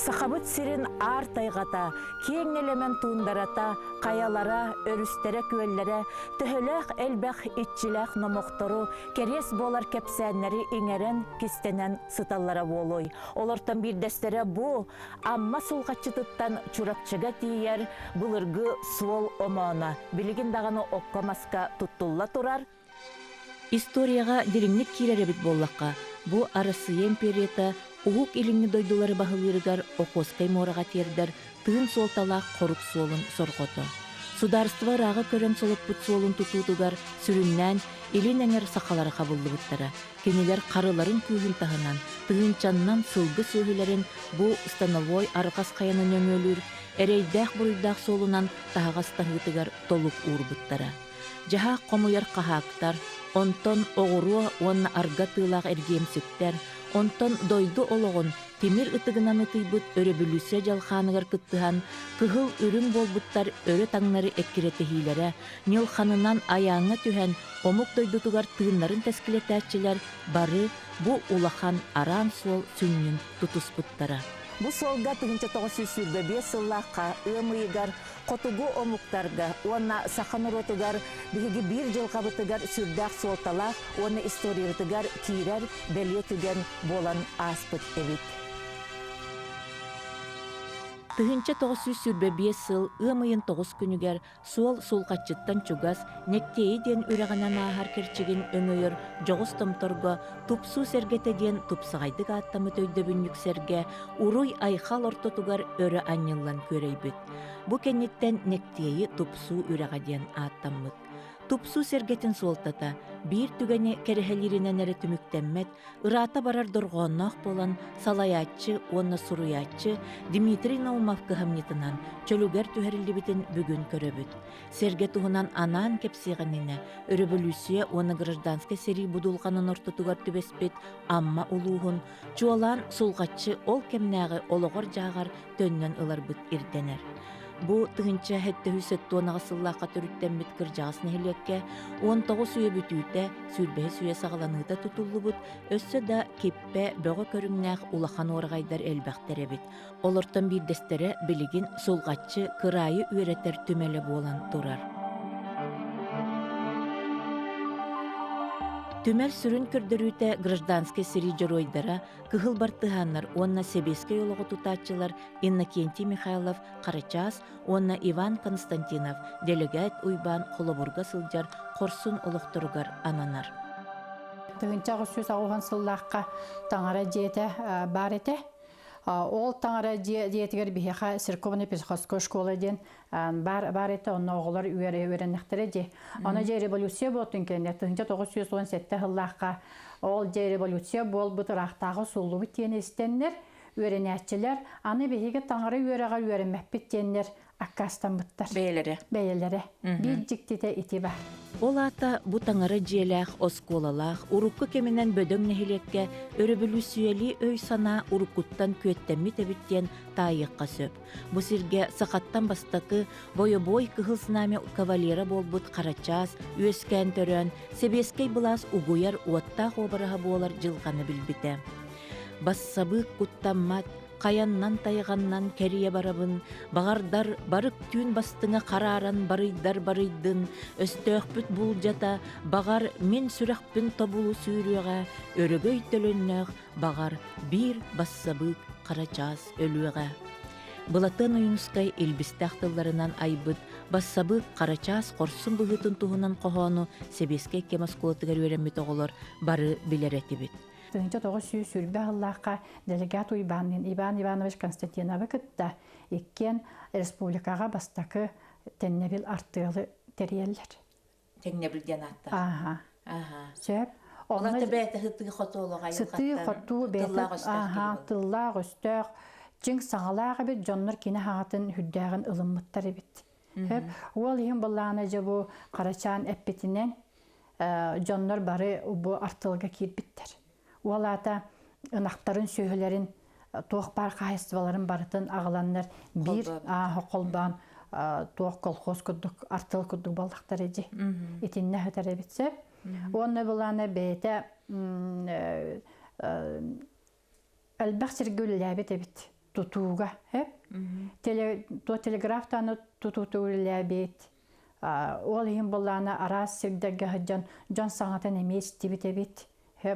Сахабыт сирин ар тайгата, кең элемент туундарата, каялара, өрүстере күөллере, төһөлөк элбэх итчилэх номоктору, керес болар кепсәннәри иңерен кистенен сыталлара болой. Олортан бирдестере бу, амма сулгачытыттан чуракчыга тиер, былыргы суол омона, билигин даганы оккамаска туттулла турар. Историяға дереңнік кирері бит боллаққа. Бу Арасыя империята уғук иліңні дойдулары бағылырыгар окоскай мораға тердер тыын солталақ қорук солын сорғоты. Сударство рағы көрен солып бұт солын тұтудугар сүріннән илин әңер сақалары қабылды бұттара. Кенелер қарыларын күйін тағынан, тыын чаннан сылғы сөйлерін бу становой арқас қаянын өңөлір, әрейдәқ бұруйдақ солынан тағастан ғытыгар толук ур бұттара. Жаха қомуяр қағақтар, онтон оғыруа онна арга тылақ әргемсіктер, онтон дойду олығын темір ұтығынан ұтыйбыт өрі бүлісе жалқанығыр күттіған, кығыл үрін болбыттар өрі таңнары әккіреті хейлері, нел қанынан аяңы түхен омық дойдутығар тыынларын тәскілетәтчілер бары бұ улахан аран сол сүннін тұтыспыттара. Бу солга 1905 сыллаққа ымыйгар, котугу омуктарга, онна саханыротугар, биги бир жылға бытыгар сүрдақ солталақ, онна историятыгар кирер белетүген болан аспыт эбит. Тыгынча 905 сыл ымыйын 9 күнігер суол сулқатчыттан чугас нектейі ден үрағанан ағар керчеген өңөйір жоғыз томторға тупсу сергете ден тупсағайдық аттамы төйді бүннік серге уруй айхал ортотугар өрі аннылан көрейбіт. Бұ кенеттен нектейі тупсу үрәға ден аттамыт. Тупсу сергетін солтата, бир түгәне кәріхәлерінен әрі түміктенмет, ұрата барар дұрғоннақ болан салаятчы, онна суруятчы Дмитрий Наумов кыхамнетынан чөлігер түхәрілі бітін бүгін көрөбіт. Серге туғынан анан кепсиғаніне, өрөбілісіе оны гражданска сери будулғанын ортотуғар түбеспет, амма улуғын, чуалан сулғатчы ол кемнәғі олығыр жағар төннен ылар бұт ирденер. Бу тыгынча хетте хүсет туанаға сыллаққа түріттен біткір жағысын хелекке, 19 сүйе бүтүйті, сүрбе сүйе сағаланыда тұтулы бұд, өссі да кеппе бөғі көріңнәқ улахан орғайдар әлбәқтері бит. Олыртан бірдестері білігін солғатчы кырайы үйретер түмелі болан тұрар. Түмәл сүрін көрдірүйті гражданский сирий жоройдара кығыл бартыханнар, онна Себеске олығы тұтатчылар Иннокентий Михайлов, Қарачас, онна Иван Константинов, делегат Уйбан Холобурга сылжар қорсын олықтырғар ананар. Тығынчағы сөз ауған сыллаққа таңара жеті бар еті. Ол таңара жетігер бейеқа церковный песхозской школы ден бар еті, онна оғылар үйереннектері де. Оны же революция болтын кенде, 1917 жыллаққа ол же революция бол бұтырақтағы сұлу біттені істенлер, үйеренетчілер, аны бейеге таңара үйереға үйеренмәппеттенлер аққастан бұттар. Бейлері. Бір жіктеті ити бар. Ол ата бұтаңары желәқ, осколалақ, урукку кемінен бөдөң нәхілекке өрөбілі сүйелі өй сана уруккуттан көттәмі тәбіттен тайыққа сөп. Бұ сірге сақаттан бастақы бойы-бой кығылсынаме кавалера болбыт Қарачас, өскән төрін, Себескей бұлас угуяр уаттақ обыраға болар жылғаны білбіті. Бассабық құттаммат, қаяннан тайғаннан кәрие барабын, бағардар барық түйін бастыңа қараран барыйдын, өстөқпіт бұл жата, бағар мен сүрәқпін тобулу сүйріға, өрігөй төліннәқ, бағар бір бассабық Қарачас өліға. Бұлатын ұйынысқай елбістақтыларынан айбыт, бассабық Қарачас қорсын бұғытын туғынан қоғану Себеске кемаскулатығар өрәмет оғылар бары білер әтебет. 1900 жыллаққа делегат Уйбанын Иван Иванович Константиновы күтті еккен республикаға бастақы теннебіл артығылы терелер. Теннебілден атты? Сөп. Олаты бәйті ғыттығы қоты олыға елқаттан? Қоты бәйті тыллақ өстіқ. Жың саңалағы бет жонлар кені хағатын хүддәғін ылыммыттары бет. Ол ең бұллағына жабу Қарачан әппетінен жонлар бары бұл артылға кербіттер. Олата ынақтарын сөйлерін тоқ бар қайыстываларын барытын ағыланлар бір қолбан тоқ колхоз күрдік, артыл күрдік балдақтар еді. Етінне өтер әбітсе. Оны бұланы бәйті әлбәқ сіргілі әбіт әбіт. тутууга то телеграфтаны тутутуулябет ол иһин боллаана араас сирдерге жон саңатын эмес тибитебит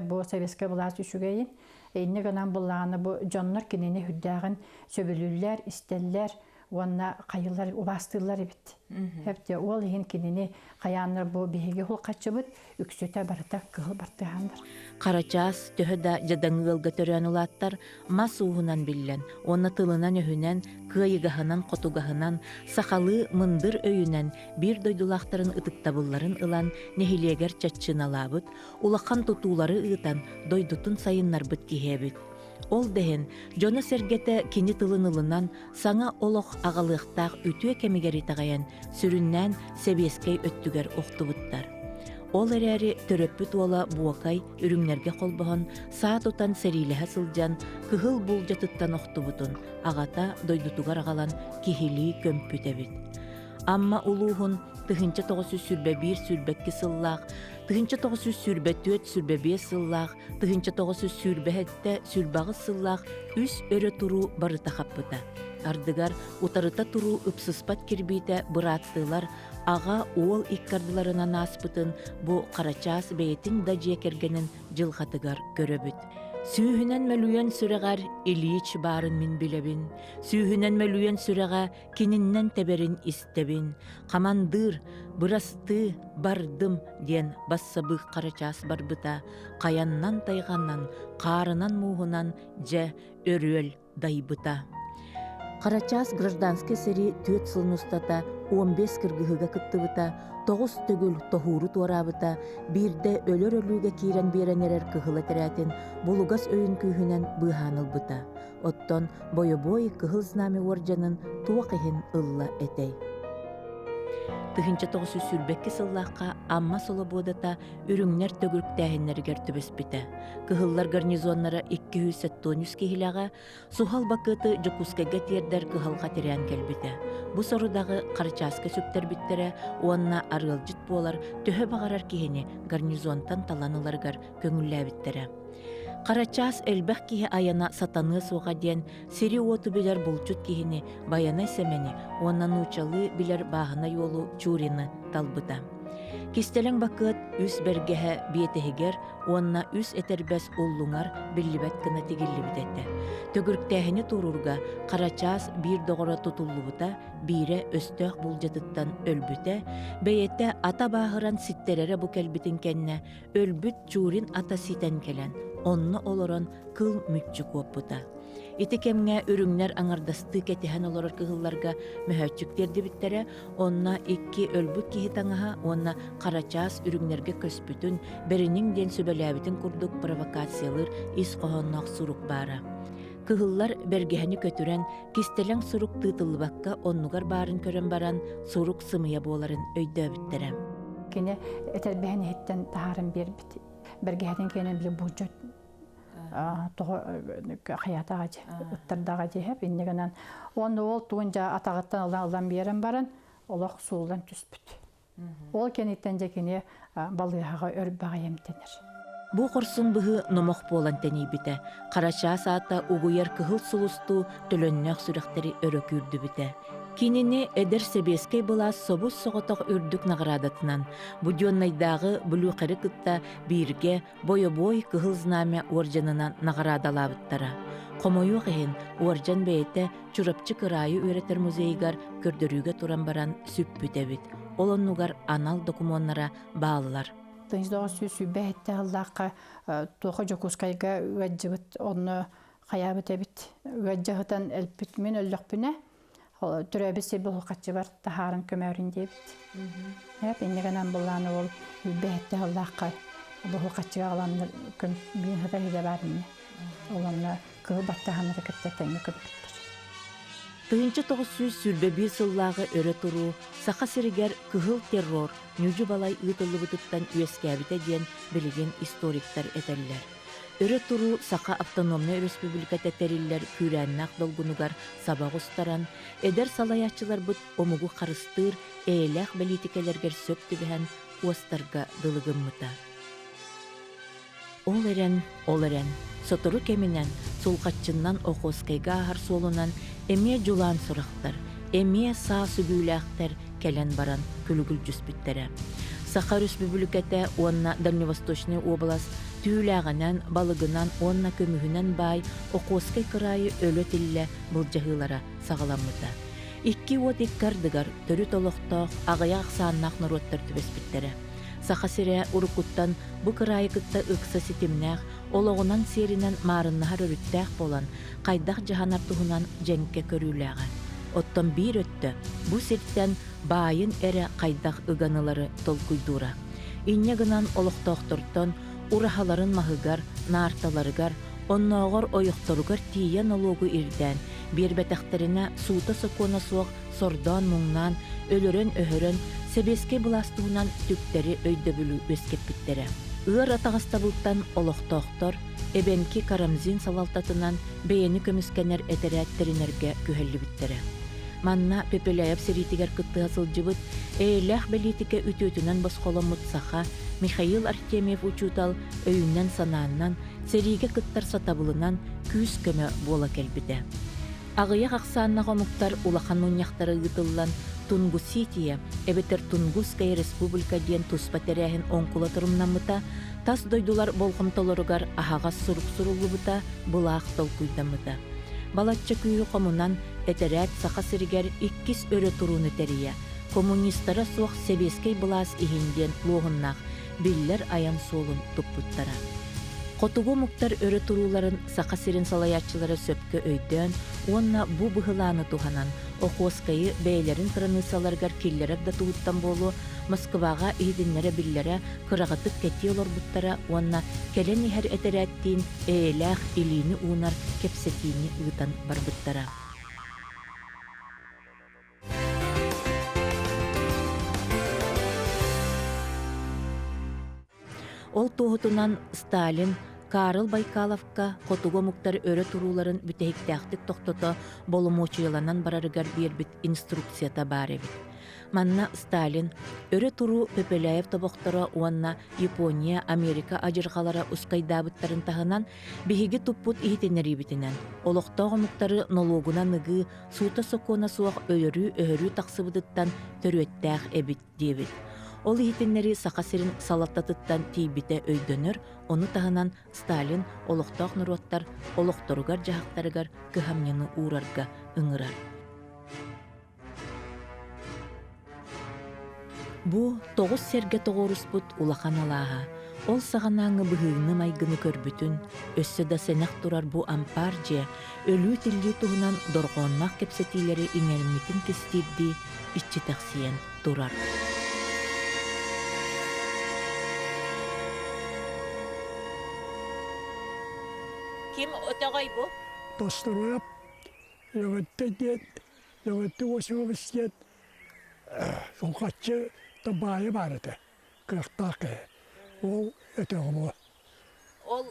бу советский власть үчүгейин эйне гынан боллаана бу жоннор кинини хүддагын сөбүлүллер истеллер уонна кайылар убастыылар бит хепте ол иһин кинини каяннар бу биһиги хулкачыбыт үксүтэ барыта кыл бартыгандар Карачаас төһөдө жадаңыылга төрөн улааттар мас уһунан биллен, онна тылынан өһүнен, кыайыгаһынан, котугаһынан, сахалы мындыр өйүнен бир дойдулактарын ытыктабылларын ылан нехилиэгер чаччыналаабыт, улахан тутуулары ыытан дойдутун сайыннарбыт киһээбит. Ол дehen, жону сергете кини тылын ылынан саңа олох агалыктаах үтүө кемигери тагайан сүрүннән себескей өттүгер охтубуттар. Ол эрээри төрөппүт уола буакай үрүңнерге колбоһон саат утан серилэһэ сылдьан кыһыл булжатыттан охтубутун агата дойдутугар агалан кихилии көмпүтебит. Амма улуухун тыһынча 900 сүрбе 1 сүрбекки сыллаах, тыһынча 900 сүрбе 4 сүрбе 5 сыллаах, тыһынча 900 сүрбе хетте сүрбагыс сыллаах үс өрө туруу барыта хаппыта. Ардыгар утарыта туруу ыпсыспат кирбиите бырааттыылар ага уол иккардыларынан аспытын бу Карачаас бэйетин да жиекергенин жылхатыгар көрөбүт. Сүүһүнэн мөлүйен сүрэгар Ильич барын мин билебин. Сүүһүнэн мөлүйен сүрэга кининнен теберин истебин. Камандыр, бырасты, бардым диен бассабых Карачаас барбыта. Каяннан тайганнан, каарынан муухунан же өрүөл дайбыта. Карачаас гражданский сери 4 сылын устата 15 кыргыһыга кыттыбыта, 9 төгүл тохуру туарабыта, бирде өлөр өлүүгэ киирен биэренерер кыһыла терэтин булугас өйүн күүһүнэн быһаанылбыта. Оттон бойо-бой кыһыл знамя орденын туох иһин ылла этей. Тыһынча 900 сүрбекки сыллааққа амма солободата үрүңнер төгүрүктээһиннергер түбеспите. Кыһыллар гарнизоннара 270 киһилэҕэ сухал бакыты Жокускага тиэрдер кыһалға терэн келбите. Бу сорудагы Карачааска сүптербиттере уонна арыылжыт буолар төһө бағарар киһини гарнизонтан таланыларгар көңүллээбиттере. Карачаас элбэх киһи аяна сатаны суға диэн сири уоту билер булчут киһини баяна семени уонна нуучалы билер баахына юолу чурины талбыта. Кистелең бакыт үс бергеһе биетеһигер уонна үс этербес уллуңар биллибет кына тигиллибитетте. Төгүрктээһини турурга Карачаас бир доҕоро тутуллубута, бире өстөөх булжатыттан өлбүте, бэйетте ата бааһыран ситтерере бу келбитин кенне өлбүт чурин ата ситен келен. Онны олорон кыл мүтчү куоппута. Ити кемге үрүңнер аңардасты кетиһэн олорор кыһылларга möhötчүктерди биттере, онна 2 өлбүт киһи таҥаһа, онна Карачаас үрүңнерге көспүтүн бериниң диэн сөбөлээбитин курдук провокациялыр ис коһонноох сурук баара. Кыһыллар бергеһини көтүрен кистелең сурук тыытыллыбакка оннугар баарын көрөн баран сурук сымыя буоларын өйдөөбүттере. Кини этербэһини хиттен таһарын бербит. Бергеһин кенен биле булжат хаятагачы ыттардагачы хеп иннегенен он ол туунжа атагаттан алдан берен баран олох суулдан түспүт. Ол кенеттен жекене балыяга өрбага эмтенер. Бу корсун быһы номох болан тенибите. Карачаас ата угуяр кыһыл сулусту төлөннөөх сүрэхтери өрөкүрдү бите. Кинини эдер себескей былас собус соғотоқ үрдүк наградатынан. Будионнайдагы бүлүқері кытта бирге бойо-бой кыһыл знамя орденынан наградалабыттара. Комою қиһин орден бейте чурапчы кырайы өретер музейгар көрдөрүүгө туран баран сүппүтебит. Олоннугар анал документнара баалылар. Тынждоғы сүсі бәйтті Аллаққа тоқы Жокускайга үәджігіт оны қаябыт үәджігітен әлпіт мен өліқпіне түрәбі себі ұлқатшы бар тахарын көмәрін дебіт. Енігінен бұланы ол бәйтті Аллаққа бұл ұлқатшыға аланыр бейін ғыдар еде барыны. Оланы кығы баттағаныры кіттетіңі көппіттір. Тыһынча 900 сүрбе 1 сыллағы өрө туру, саха сиригер кыһыл террор, нүжү балай ыытылыбытыттан үескәбите диен билеген историктар этеллер. Өрө туру саха автономный республика тетериллер күрәннак долгунугар сабақ устаран, эдер салаячылар бут омугу харыстыр, эйлэх белитикелергер сөптүбэһэн уостарга дылыгыммыта. Ол эрен, сотору кеминен, сулқатчыннан окоскайга ахар солунан, эмие жулан сурақтар, эмие саа сүбүүлээхтер келен баран күлүгүл жүспүттере. Саха Республикате онна Дальневосточный область түүлääгэнэн, балыгынан, онна көмүһүнэн бай, окоскай кырайы өлө тилле былжаһылара сагаламмыта. Икки уот иккардыгар, төрү толохтоох, агаяақ сааннаах нуруоттар түбеспиттере. Саха сире урукуттан бу кырайы кытта ыкса ситимнээх, ологунан серинен маарыннаһар өрүттээх болан, кайдах жаһанар туһунан женкке көрүүлээҕэ. Оттон биир өттө, бу сирттен баайын эре кайдах ыганылары толкуйдуура. Инне гынан олохтоохтортон, урахаларын маһыгар, наарталарыгар, онноогор ойохторугар тиийэн олугу ирдэн, биэрбэтэхтерине суута сокуона суох сордоон муңнан, өлөрөн өһөрөн, себеске буластуунан түктери өйдөбүлүү өскеппиттере. Ыар атагастабылтан олохтоохтор, эбенки карамзин салалтатынан бэйэни көмүскенер этерээттеринерге күһэллибиттере. Манна пепелаяп сиритигер кыттыга сылжыбыт, эйлэх белитике үтүтүнөн босхоломмут саха, Михаил Артемьев учутал өйүннен санааннан, сериге кыттар сатабылынан күүс көмө буола келбиде. Агыяк аксаанна гомуктар улахан уньяхтары гытыллан Тунгусития, эбетер Тунгусская республика диен туспа теряхин онкула турумнаммыта, тас дойдулар болгомтолоругар ахагас сурук суруллубута, булаах толкуйдаммыта. Балатча күйі комунан этерәт саха сиригер иккис өрө туруны терия. Коммунистара суох себескей булаас ихинден лоғыннақ, биллер аян солун туппуттара. Котугу муктар өрө туруларын саха сирин салаячылары сөпкө өйдөн, онна бу быһылааны туханан, окоскайы бәйлерин кранысаларгар киллерер да тууттан болу, Москвага ийдиннере биллере кырагатык кетти олорбуттара, онна келен ихер этерәттиин эйлэх илини уунар кепсетиини ыытан барбыттара. Ол туһутунан Сталин Карл Байкаловка котуго муктар өрө туруларын бүтехиктээхтик тохтото боломочуяланан барарыгар биэрбит инструкцията бааребит. Манна Сталин өрө туру Пепеляев тобохтора уанна Япония, Америка ажыргалара ускайдаабыттарын тахынан биһиги туппут ихитенерибитинен. Олохтоого муктары налогуна ныгы суута сокуона суох өһөрүү тахсыбытыттан төрүөттээх эбит диэбит. Ол ихитеннери саха сирин салаттатыттан тийбите өйдөнөр, оны тахынан Сталин олохтоох нуруоттар олохторугар жахактарыгар кыһамняны уурарга ыҥырар. Бу 9 серге тоҕоруспут улахан алааһа. Ол саҕанааҥҥы быһыыҥны майгыны көрбүтүн, өссө да сэнэх турар бу ампар дьэ, өлүү тиллии туһунан дорҕооннаах кепсетиилери иҥэрмитин кистиирдии иччитахсиэн турар. Ким өтөҕөй бу? Тосторуяп, lögötte diet, lögötte osuvis diet, sokatçı da bayi vardı, kırktakı. O ötöğü bu. Ол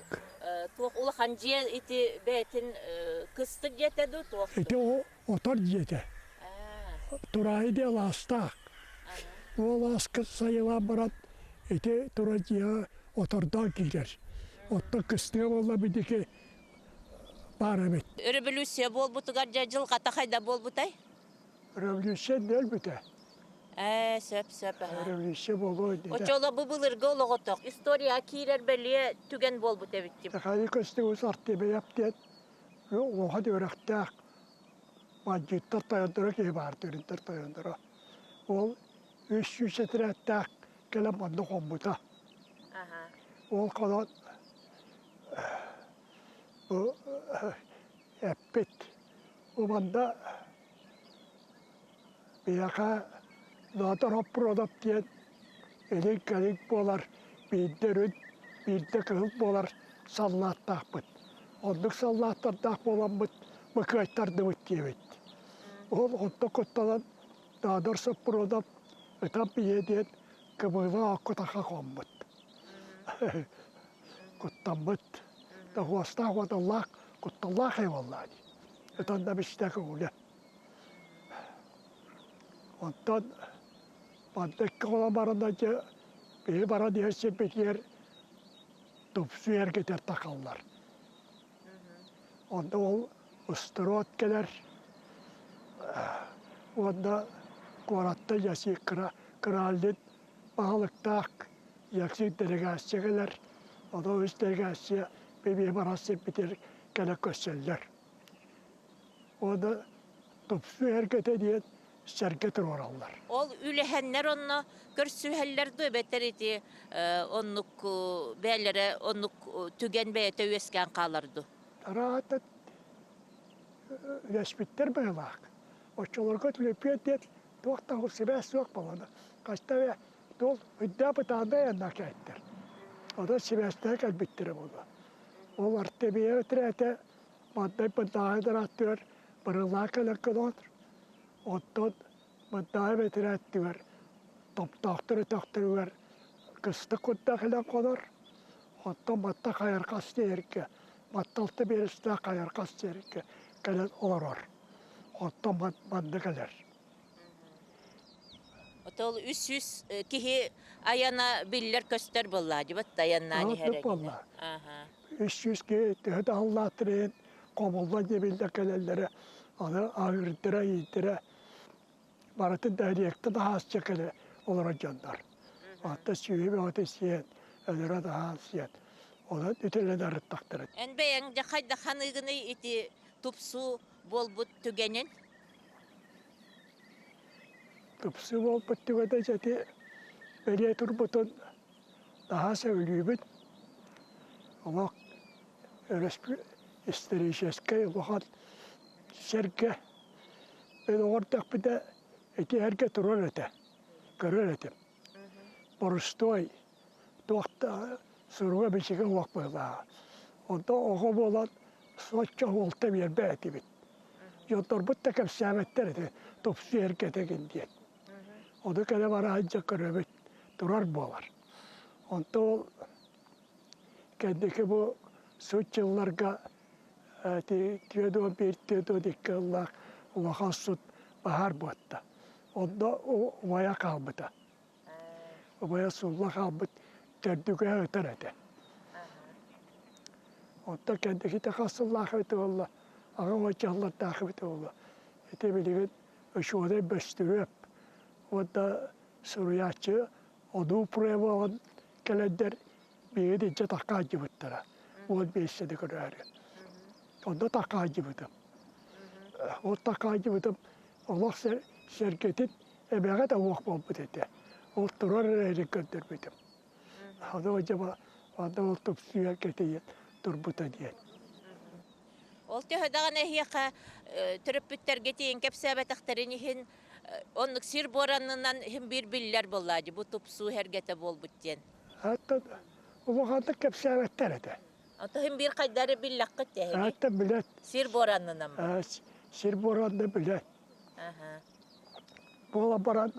туох улахан жие ити бетин кыстык жетеду туох. Ete o otar diyete. Turayı diye lastak. O laskı sayıla barat, ete turacıya otardan gider. Otta kıstığı valla bir dike barabet. Revolüsiya bolbutugar jajıl qataqayda bolbutay? Revolüsyon elbette. Söp. Revolüsyon bolu. Oçola bu bılırga ologotoq. Historia kirer belliye tügen bolbut evittim. Takayı kıstığı usarttı be yaptı. O hadi öğrettik. Macittar tayandıra ki vardı, rintar tayandıra. O 300 setre ettik. Kelem bandı kombuta. O kadar bu epit. O banda bir yaka natar haprodap diye elik bolar, bir de kıl bolar sallattak bit. Onluk sallattak bolan bit, mıkaytardı bit diye bit. Onda kottalan natar haprodap etap bir yediyen kımıva akı taka kombut. Kuttan bit. Da huastaa vatallak, kuttallak ei vallaani. Etan da mistä kuule. Ondan pandekka olamarandaca bir bara diyesi bir yer tupsu ergeter takallar. Onda ol ıstıroot gelir. Onda koratta yasi krallit pahalıktak yaksik delegasiya gelir. O da o delegasiya bebeğe barası bitir gele köseller. O da tupsu ergete diye sergetir orallar. Ol ülehenler onu görsüheller döbeter idi. Onluk beylere onluk tügen beyete üyesken kalardı. Rahat resmitler bağlak. O çolurga tülüpüye diye doğuktan o sibes yok balada. Kaçta ve dol hüdda bıtağında yannak ettir. O da sibesler kalbittirim onu. O var tebiye ötürete madde bıtağıdır atıyor. Bırılağı kalakın otur. Ondan bıttağı betirettiler. Taktırı ver. Kıstık kudda kılan konur. Ondan matta kayar kastı erke. Mattaltı birisi kayar kastı erke. Kalan olur. Ondan bandı kalır. Otol üs kihi ayana biller köster bolladı. Bat dayanani heregine. Valla. Aha. 300 ki tühüt Allah türeyin. Komulla gebilde kalellere. Onu ağırdıra yedire. Baratın dairiyekte daha az çekeli olur canlar. Hatta süyü ve ötesiyen. Ölüre daha az yen. Ona ütüleleri taktırır. En beyen de kayda hanıgını iti tupsu bolbut tügenin. Tıpsı bol pıttığı da jeti. Beriye turbutun daha sevülüyümün. Ama öylesine isterişeske vakat serge. Ben ortak bir de eti herke turur ete. Görür etim. Borustoy. Doğukta suruğa bir şey vakbıla. Onda oğum olan soğukça olta bir beyeti bit. Yotor bu takım sahmetler eti. Topsu herke tekin diye. O da kadar var ancak görür durar boğar. Onda o kendiki bu suç yıllarga tüyödü dikkat Allah Allah'a sut bahar boğatta. Onda o vaya kalbıda. O vaya sulla kalbıd terdüge öter ede. Onda kendiki tekasıllah öte Allah. Ağa vacallah takip öte Allah. Ete bilgin öşüğde bestürüp. Onda suruyatçı odu preva on kalender bir de takacı bittere. O beşte görür. Onda takacı bitim. O takacı bitim. Allah şirketin emeğe de vakbol bitete. O turar reyli gönder bitim. Onda acaba onda o topsuya getiriyor turbuta diye. Oltu hödağın ehiyaka töröpütter getiyin kepsebe taktarinihin onluk sir boranından hem bir biller bolladı. Bu tupsu hergete bol bütyen. Hatta o vakanda kepsevetler ede. Ata hem bir kaydarı billakıt ya. Hatta bilet Sir boranından mı? Sirboranda bilet. Aha. Bola baran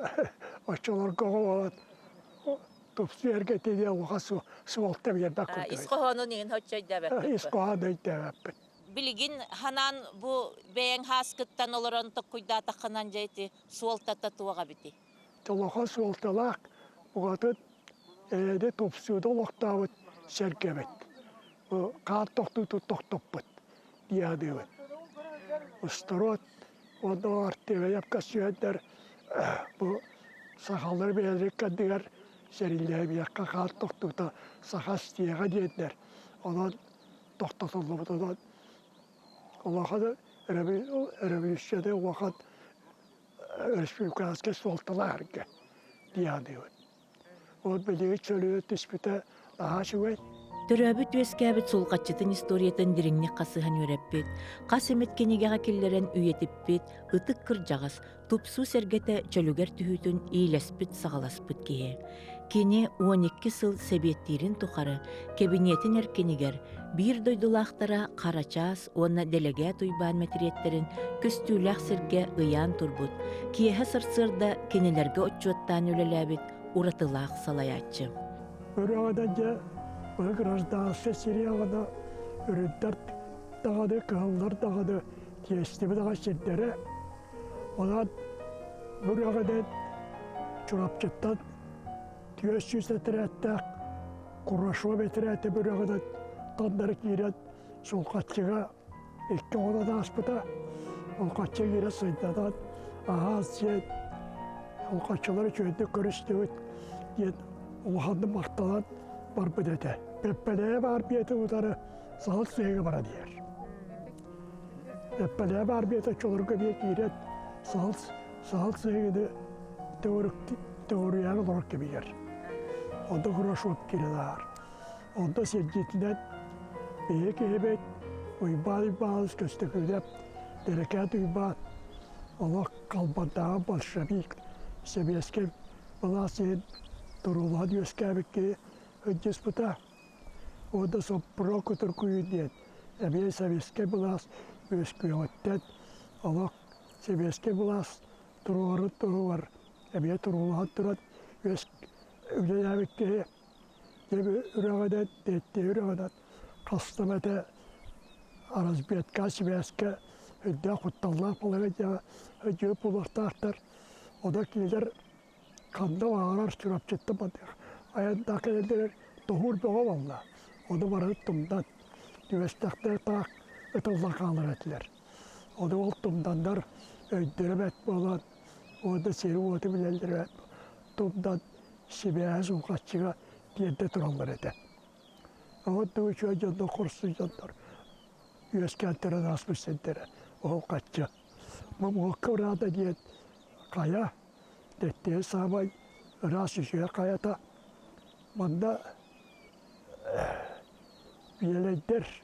açılır kovalan. Topsu erkete diye oha sualtta bir yerde koydu. İskohonun in hoçay debek. İskoha da deveppet. Bilgin hanan bu beyen haskıttan oloran tokuyda takınan jayti suolta tatuaga biti. Toloha sualtalak. Oğatın de topsuda loktavut serkevet. Bu kağıt toktu toktoput diye diyor. Usturot onda arttı ve yapkasıyanlar bu sakalları beğenirken diğer seriller bir yakka kağıt toktu da sakas diye diyenler. Ondan toktatıldı bundan. Allah'a da revolüsyonda vakit Respublikanske soltalar diye diyor. O bildiği çölüyor tespite daha şüvey. Töröbüt üeskäbit sulqatçıtın istoriyatın diringni qasıhan yöreppit, qas emetkenigeға killeren üyetippit, ıtık kırjağız, tupsu sergete çölüger tühütün iyilespit sağalaspıt kiye. Kini 12 sıl sebiyettirin tuqarı, kebinetin erkeniger, bir doydulaqtara qaraças, onna delege tuyban metriyetlerin köstüylaq serge ıyan turbut, kiyehe sırsırda kenilerge otçuattan öleläbit, uratılaq salayatçı. Öğrence bu grazdansı Siriya'da ürünler dağıdı, kağıllar dağıdı, tiyestimi dağı şiddere. Ondan buraya çorapçıktan tüyöz yüzlettir ettik. Kurraşma betirete bürağıda tandarı giren sulqatçıga iki ona da aspıda sulqatçıga giren sıydadan aha sen sulqatçıları köyde körüstüğüt diyen Uluhanlı maktalan var bu dede. Peppeleye var bir ete udarı sağlık suyuna bara diyer. Peppeleye var bir ete çolurga bir giren sağlık suyuna doğruyan olarak gibi yer. Onda kurraşıp girer. Onda sevgitinden büyük evet uybalı kösteküydep derekat uyba Allah kalbandağı başlamak sebeske balasın durulad yöskebeki hıcız buta onda sopro kutur kuyu diye ebi sebeske balas yösküyotten Allah sebeske balas duruvar ebi durulad durat yösk üleyebeki gibi üreğeden detti üreğeden kastamete arazbiyet kasbeske hüdde kuttallah balaga hücü bulaktartar o da kiler kanda ağrar çırapçıttı batık ayanda keldiler doğur be valla o da varıttımdan düvestakta tak etalla kalır ettiler o da oltumdanlar öydürümet bolan o da seri otu bilendir tumdan sibiyaz ukaççıga diyette turallar ede o da uçuyor canlı kursu canlar Yüzkentere nasıl sentere o kaçça. Bu muhakkırada diye kaya dettiği sabay rasışıya kayata manda biyelendir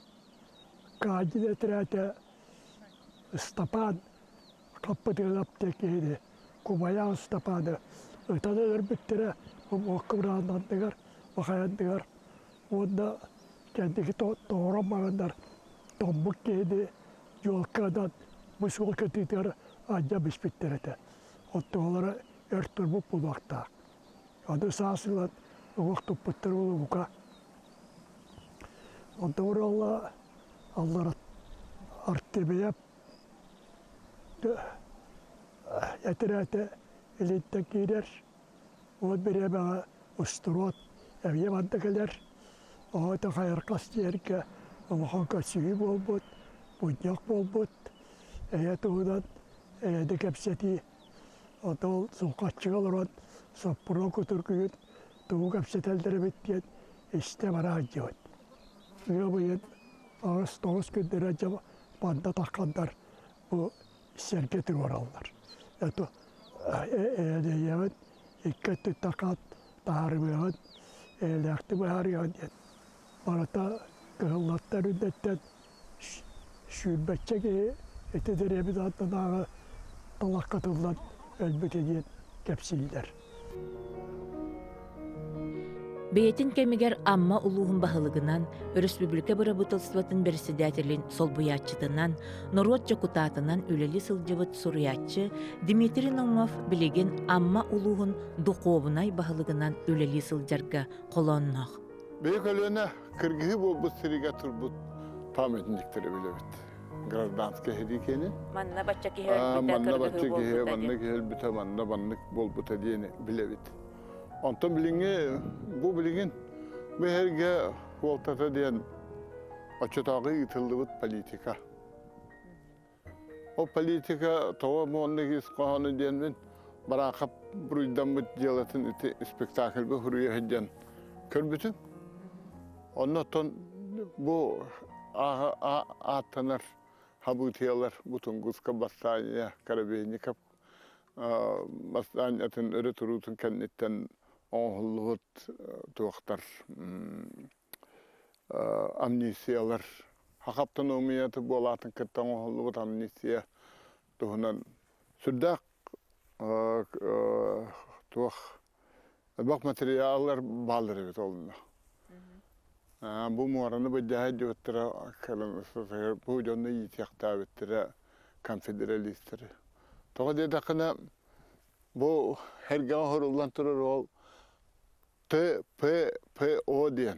kacı detirete istapan kapıda laptekiydi kumaya istapanı ötedeler bittire bu muhakkıradan diğer bakayan diğer onda kendiki doğramanlar tombuk kedi yolkadan musul ketiler ancak bispitlerete. Ottolara ertür bu bulmakta. Adı sağsılan vakti pıttır olu buka. Onda Allah'a arttırmayıp yetirete elinden gider. O bir bana usturot eviye mantıklar. O da hayır kastiyerke Allah'ın kasığı bolbut, bunyak bolbut, tuğdan, de kapseti, o da sulqatçıga olan, sapıra kuturkuyun, tuğu kapsetelleri bittiyen, işte bana acıvat. Ve bugün ağız toğuz gündür acaba banda takkanlar bu serketir orallar. Yato, yemen, ikkatı takat, tarımıyan, elekti bağırıyan diyen. Bana da kıllatlar ündetten şürbetçe etedir bir daha da Allah katıldan ölmüte diyen kepsiller. Бейетін кемигер амма улуғын бағылығынан, Республика Барабытылсыватын Берседателин солбуятчытынан, Норот Жакутатынан үлелі сылжывыт суруятчы Дмитрий Номов білеген амма улуғын дұқуыбынай бағылығынан үлелі сылжарға қолоннақ. Бейік өліні кіргігі бұл сіріге тұрбұт там етіндіктері білебет. Гражданский херикені. Манна бачча Манна бачча кехе, манна кехел біте, манна баннык бол бұта дейіні білебет. Ondan bu bilgin bu herge voltata diyen açıtağı yıtıldığı politika. O politika tava muanlık iskahanı diyen ben bırakıp buraydan bu diyalatın spektakl bu hürriye hedyen körbütün. Ondan bu atanar habutiyalar bütün kuzka bastanya karabeynikap bastaniyatın öre turutun kenditten oğulluğut tuğaktar amnisiyalar. Hakaptan umiyatı bu alatın kıttan oğulluğut amnisiya tuğunan sürdük tuğak bak materyallar bağlar evet olunda. Bu muaranı bu cahil yöttüre bu canlı yitiyakta yöttüre konfederalistleri. Tuğa dedikine bu her gün horulantırır ol ТППО diyen.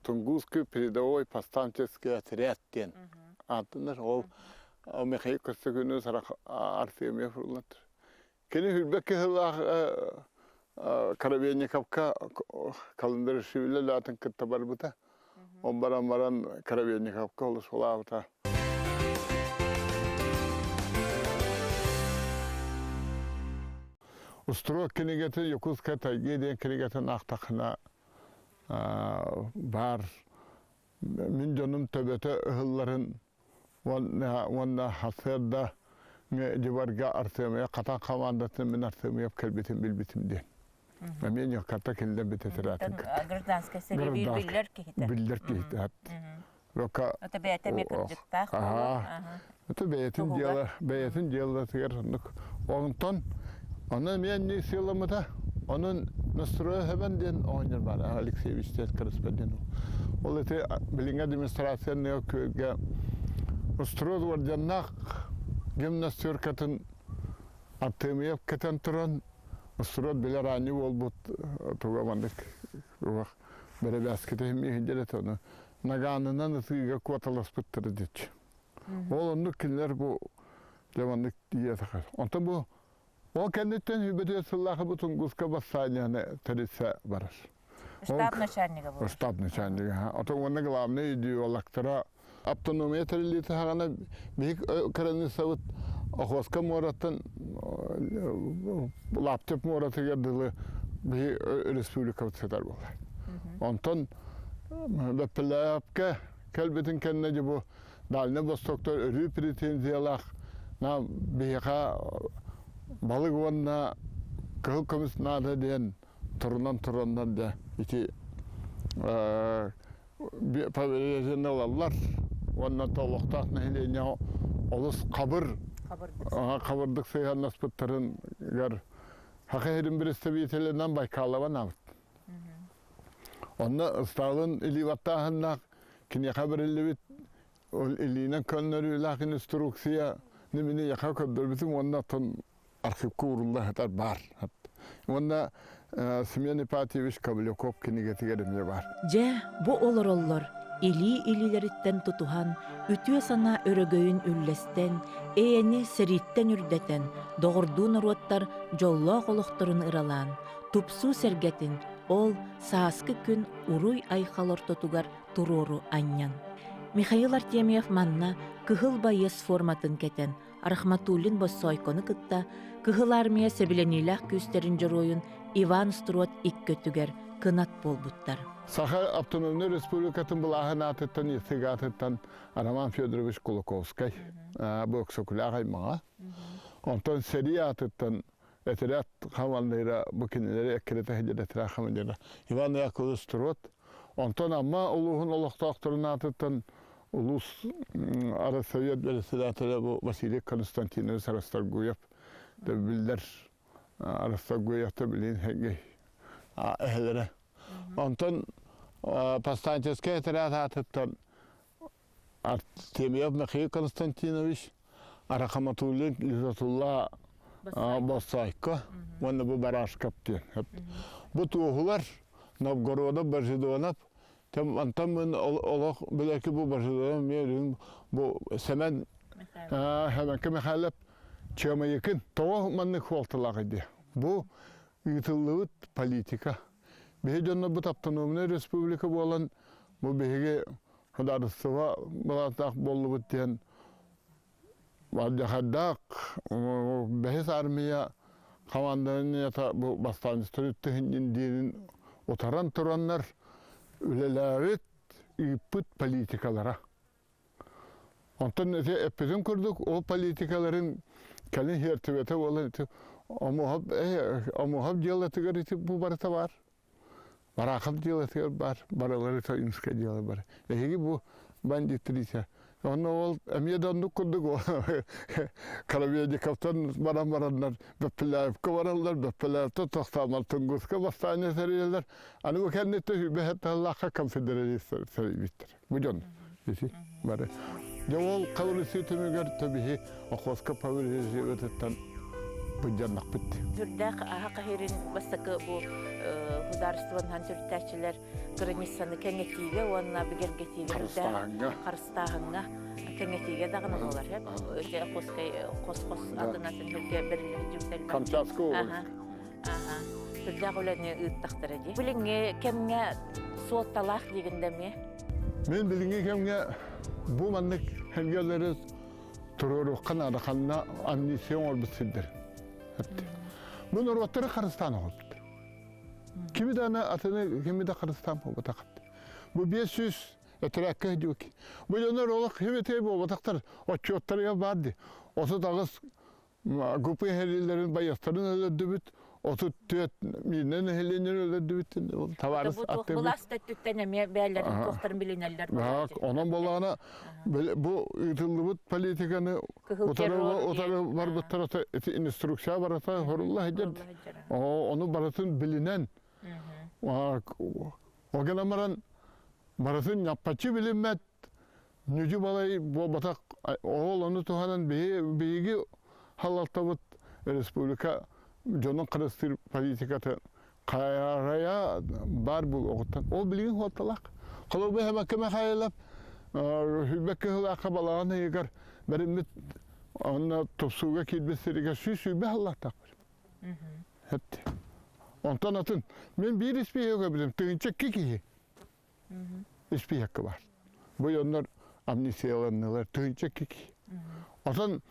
Тунгусский передовой повстанческий отряд diyen. Adınır ol Mekayı Köstükünü sarak Arsiye'ye fırlatır. Keni hülbeki hılah Коробейниковка календарь шивиле латын кытта бар бута. Он баран Коробейниковка олыс олаута. Устро кенегеті Якутска тайге ден кенегетін ақтақына бар. Мен жоным төбеті ұғылларын онна хасырда жеварға артымая, қатан командатын мен артымая кәлбетін білбітім ден. Мен yokarta kelden beteteratın. Гражданская среди биллер кихите. Biller kihti. Roka. Это бейте мекрдиктах. Это бейтин дела тегернук. Онтон onun men ne sığlamada onun nastroy hemen den oynar var Alexeyevich korrespondent. Olete bilin administrasyon ne okuyor. Nastroy var jannak gimnastörkatın atımıyıp keten turan Nastroy bilir ani olbut tuğamandık. Böyle baskete hem ihcelet onu. Naganından ısıga kuatalas pıttırı diç. Onun nükiller bu zamanlık diye takar. Ondan bu o kendisinden hübede sallahı bu Tunguska bassaniyane terisse varar. Штаб начальника был. Штаб начальника. Ondan onda главное ideologlara автономия терилити хагана бик караны савыт Охоска моратан лаптеп моратыга дылы bir республика бітседер болды. Ondan Bepelapka kelbetin kendine bu Dalne Vostok'ta örü pretenziyalar na biha balık vanna kıl komisyonada diyen turundan da iki bir paveliyajını alarlar. Vanna tolukta nehileyne olus kabırdık seyhan nasbıtların gar hakikaten bir istebiyeteliğinden baykalavan avut. Onda Stalin ilivattahınnak kini haber ilivit ilinen könleri lakin instruksiya nimini yaka kördür bizim onda ton arxiv kurulda hatar bar. Onda Semyon Ipatiyevich Kabylyakov kini getigerimde var. Je bu olorollar ilileritten tutuhan, ütüye sana örögöyün üllesten, eğeni seritten ürdeten, doğurduğun ruattar jollaq oluqtarın ıralan, tupsu sergetin, ol saaskı gün uruy ayxalor totugar turoru anyan. Mikhail Artemyev manna kıhıl bayes formatın keten, Rahmatulin bossoykonu kıtta, kıhıl armiya sebilenilах küsterin joroyun Ivan Strot ikkötüger kınat bolbuttar. Saha Avtonomный Respublikatın bulağın atıttan, istigatıttan Roman Fyodorovich Kulukovskay, bu öksokulağı mağa. Ondan seri atıttan Eterat havanlara bu kinileri ekkerete hecedetira havanlara. Ivan Yakovlev Strot. Ondan ama uluğun oluqtaqtırın atıttan ulus ara Sovyet Belesidatı bu Vasiliy Konstantinovich Rastorguyev de bildir. Rastorguyev'te bilin hege ehlere. Ondan Pastancheskaya Eterat atıttan Artemyev Mikhail Konstantinovich Rahmatulin İzzatullah Bossayko, onu bu baraj kaptı. Bu tuğular Novgorod'a Barjidonap, tam ben Allah belki bu Barjidonap merin bu semen hemen ki Mikhailov çöme yakın. Toğu manlık oltalağıydı. Bu yıtıllığı politika. Behicanla bu Avtonomный Respublika olan bu behige Hudarısıva bulatak bolluğu diyen Vajahaddak, behis armiya kamandanın yata bu bastanistör üttühündin dinin otaran turanlar üleleret iput politikalara. Ondan epizim kurduk, o politikaların kelin hertibete olan amuhab diyalatı gariti bu barata var. Barakab diyalatı var, baraları ta inska diyalatı var. Ehegi bu banditlice. Onu ol emiyedan kurduk o. Karabiyeci kaptan baranlar Bepelapka varanlar Bepelapta toxtamal Tunguska bastane seriyeler. Ani bu kendisi hübet Allah'a konfederali seriyittir. Bu can. Desi bare. Jawol qawli sütümüger tabii Oxoska paviliyeci ötetten bu cannak bitti. Türdak haqahirin basakı bu hudarstvanhan türkçiler granitsаны kengetiyle ona bigergetiyle Karstağınga kengetiyle dağına olar hep. Öte Oxoskay qos adına sen hülge bir hücumsel. Kamçatska olur. Сүрдәк үләне ыттақтыр әді. Біліңе кемге суотталақ дегенде ме? Мен біліңе кемге бұл маннык хәлгелері тұрыру қанады қанына амнисион орбысыдыр. Бұл нұрваттары Қарыстан олды. Кемі дана атыны, кемі де Қарыстан олды тақыды. Бұл 500 әтірәкке дүйік. Бұл өнер олық хеметей бұл батақтар отчеттарға барды. Осы тағыз гупы хәлелерін байастарын өлді бүт. Осы түйет менен хәленер өлді бүт. Таварыс атты Бұл аста түттен әме бәлерін тоқтарын білінәлер бар. Онан болағына бұл ұйтылды бұт политиканы отары бар бұттар инструкция барата хорулла хәдерді. Оны баратын білінен. Оген амаран баратын яппачы білінмәт. Нүжі балай батақ оғыл оны туғанан бейгі халалта бұт республика жоның қырыстыр политикаты қайрая бар бұл оғыттан. Ол білген қолталақ. Қолы бі әмәкіме қайылап, хүлбәкке ғылаққа балағаны егер бәрімет онына топсуға келбестеріге сүй-сүйбе халлақтақ бір. Әтті. Онтан атын, мен бір іспейеуге білем, түгінчек кекеге іспейекке бар. Бұл онлар амнисияланылар, түгінчек кекеге. Онтан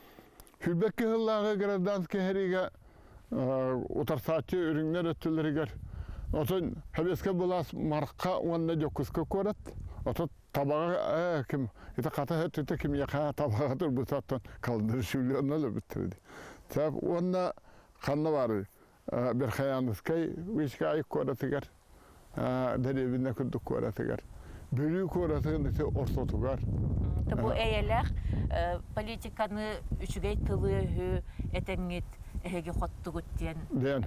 хүлбәкке ғылағы гражданский әриге утарсачы үріңнер өттілерігер. Отын әбеске бұлас марққа онына жоккызға көрет. Отын табаға кім, еті қата өтті кім яқа табаға тұр бұтаттан қалдыры шүлі онына бүттірді. Сәп онына қанна бары бір қаянызкай өшке айық көретігер, дәребіне күрдік көретігер. Бөлі көретігін еті орсотуғар. Бұл әйелер политиканы үшігей тылы әтәңет Эһеге хотты гүттен. Ден,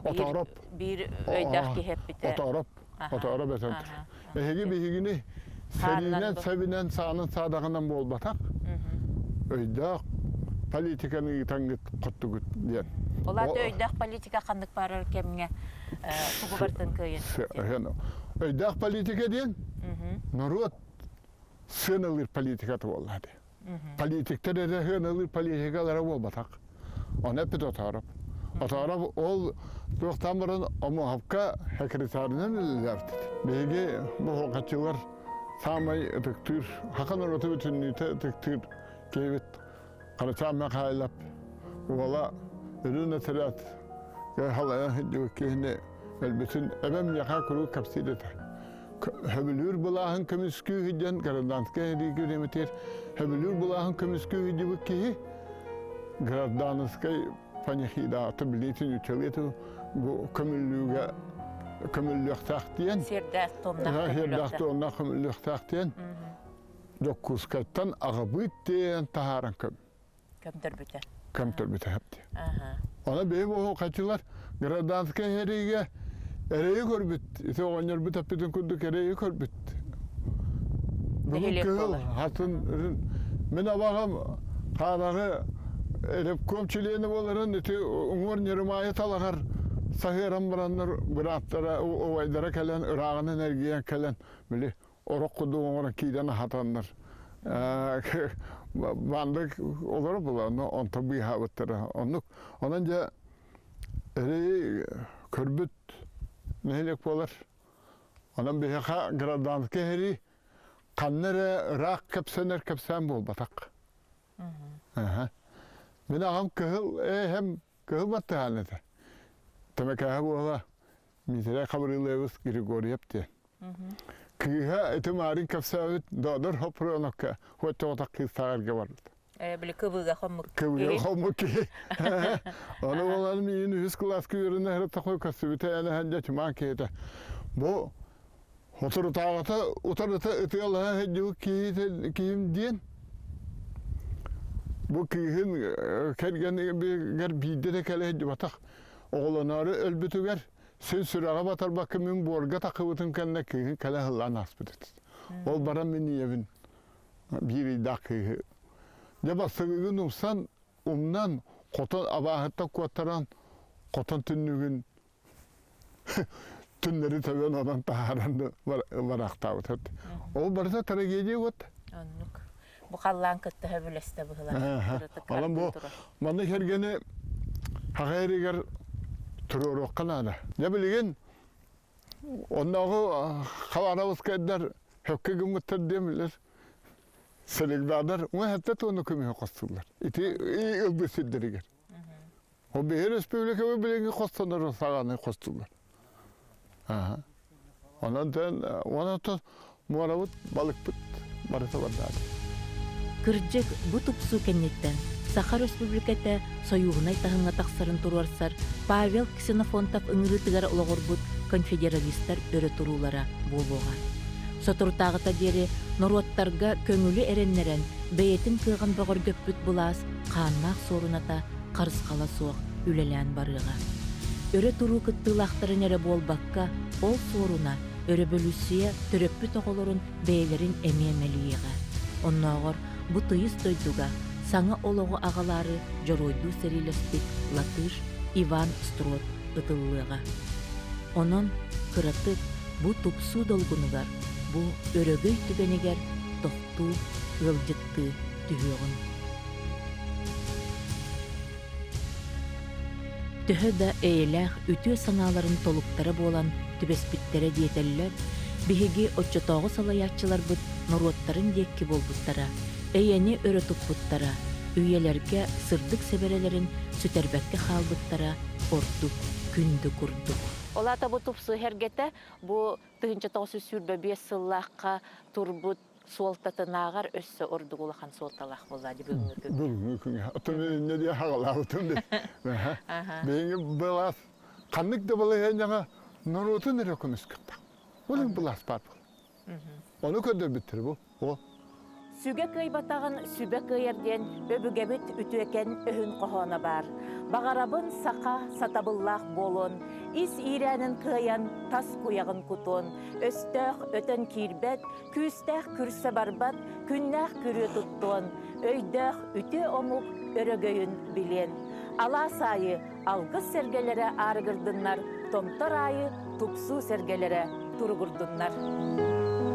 отарап. Bir öydақ кехеп бите. Отарап әтәнтір. Эһеге бейгіні сәбінен сағының садағынан бол батақ. Өйдақ политиканы таңгет хотты гүт ден. Оларды өйдақ политика қандық барыр кемге тұғы бартын көйін. Өйдақ политика ден, нұрот сынылыр политикаты болады. Политиктер әрі сынылыр политикалары бол батақ. Оны әппет отарап. Отарап ол тоқтан бұрын омуғапқа хәкірітарынан үлілерді. Беге бұл қатчылар самай үтіктір, хақын ұрыты бүтіннейті үтіктір кейбет қарычамы қайлап, ола үрін әтірет, халаян хиджу кейіне әлбетін әбәм яқа күру кәпсейдеті. Хөбілір бұлағын көміскі хиджен, ғараданскай әрі көреметер, хөбілір бұлағын көміскі хиджу кейі, гражданской панихида таблетин учелету бу көмүллүк тактен Сердәк көмүллүк тактен жоккускаттан агабыттен тахаран көмтөр бүтө хапты. Ана бей бу качылар гражданской эриге эрее көрбүт. Ите оңнор бут аппетин күндүк эрее көрбүт. Бүгүн хатын мен абагам карагы Элеп көпчілені боларын, ұңыр нерімайы талағар сағыран бұранлар бұраттара, овайдара кәлен, ұрағын энергиян кәлен, білі, орық құды оңырын кейден хатанлар. Бандық олар бұланы, онта бұйға бұттары. Онан жа әрі көрбіт нәйлек болар. Онан бейқа гражданский әрі қаннары ұрақ кәпсен бол батақ. Мен ағам кығыл батты халінеті. Тәмәк әғі болға, мезірі қабырылығыз Григорьев де. Кыға әті марын кәпсәуіт дадыр хопыры онаққа, өтті отақ қыстағарға барды. Білі көбіға қомық. Көбіға қомық кей. Оны болғаны мен 100 класс күйеріне әрі тақой кәсібіті әні әнде чыман кейті. Бұл отыры тағыты, ұтарыты үті алға әдеу кейім дейін. Bu kıyın kergen bide de kele hedi batak. Oğlanları ölbütüger. Sen sürağa batar bakımın borga takıvıtın kendine kıyın kele hıllan asbıdet. Ol bara meni evin. Biri da kıyı. Ne basığın umsan umdan kotan abahatta kuataran kotan tünnügün tünleri tabiyon olan taharanı varakta. Ol barısa tragediya got. Anlık. Bu kallan kıttı höbüleste bu hılar. Alam bu, bana kergeni haqayrigar Tururuk kanada. Ne bilgin? Ondağı kavarabız kadar hökke gümüttür demilir. Seligdadar, o hatta onu kömüye kosturlar. İti ılbısıdırıger. O bir respublika ve bilgi kostanır sağanı kosturlar. Aha. Ondan da muarabut balık put barata vardı. Kırcık bu tupsu kennetten Сахар Республиката союгунай тахыңа тахсарын турарсар Павел Ксенофонтов ыңырытыгар олоғырбут конфедералистар өрі турулара болуға. Сотуртағыта дері норуаттарга көңілі эреннерен бәйетін кыған бағыр көппіт бұлас қанмақ соруната қарысқала соқ үлелән барыға. Өрі туру кыттылақтарын әрі болбаққа ол соруна өрі бөлісіе түрөппіт оғылырын бәйлерін әмемеліеға. Оннағыр бұ тыйыз дойдуға саңа олығы ағалары жоройду серилестик латыш Иван Строт ытыллыға. Онон кыратык бұ тупсу долгунугар, бұ өрөгөй түбенегер тоқту ылжытты түгіғын. Түхі да әйеләқ үтіе саналарын толуктары болан түбеспіттері диетелілер, бігеге отчотоғы салаятчылар бұд норуаттарын декки болбуттара, әйені өрі тұппуттара, үйелерге сырдық себерелерін сүтербәкке қалбыттара ордук, күнді күрдук. Олата бұ тұпсы хергете, бұ 1900 сүрбе 5 сыллаққа турбут суолтатынағар өссі ордук улахан суолталақ болады бүгінгі күн. Бүгінгі күн. Отын не де хағалағы тұнды. Бейінгі бұлас, қанық да бұлай әнеға нұрутын әрі күміс күппақ. Олың бұлас бар бұл. Оны көндір біттір бұл. Сүге кыйбатағын сүбе кыйерден өбүгебит үтүекен өһүн қоһона бар. Бағарабын сақа сатабыллақ болон, ис ирәнін кыян тас куяғын кутон, өстәқ өтен кирбет, күстәқ күрсе барбат, күннәқ күрі туттон, өйдәқ үтү омук өрөгөйін билен. Ала сайы алгыс сергелері арыгырдыннар, томтор айы тупсу сергелері тургурдуннар.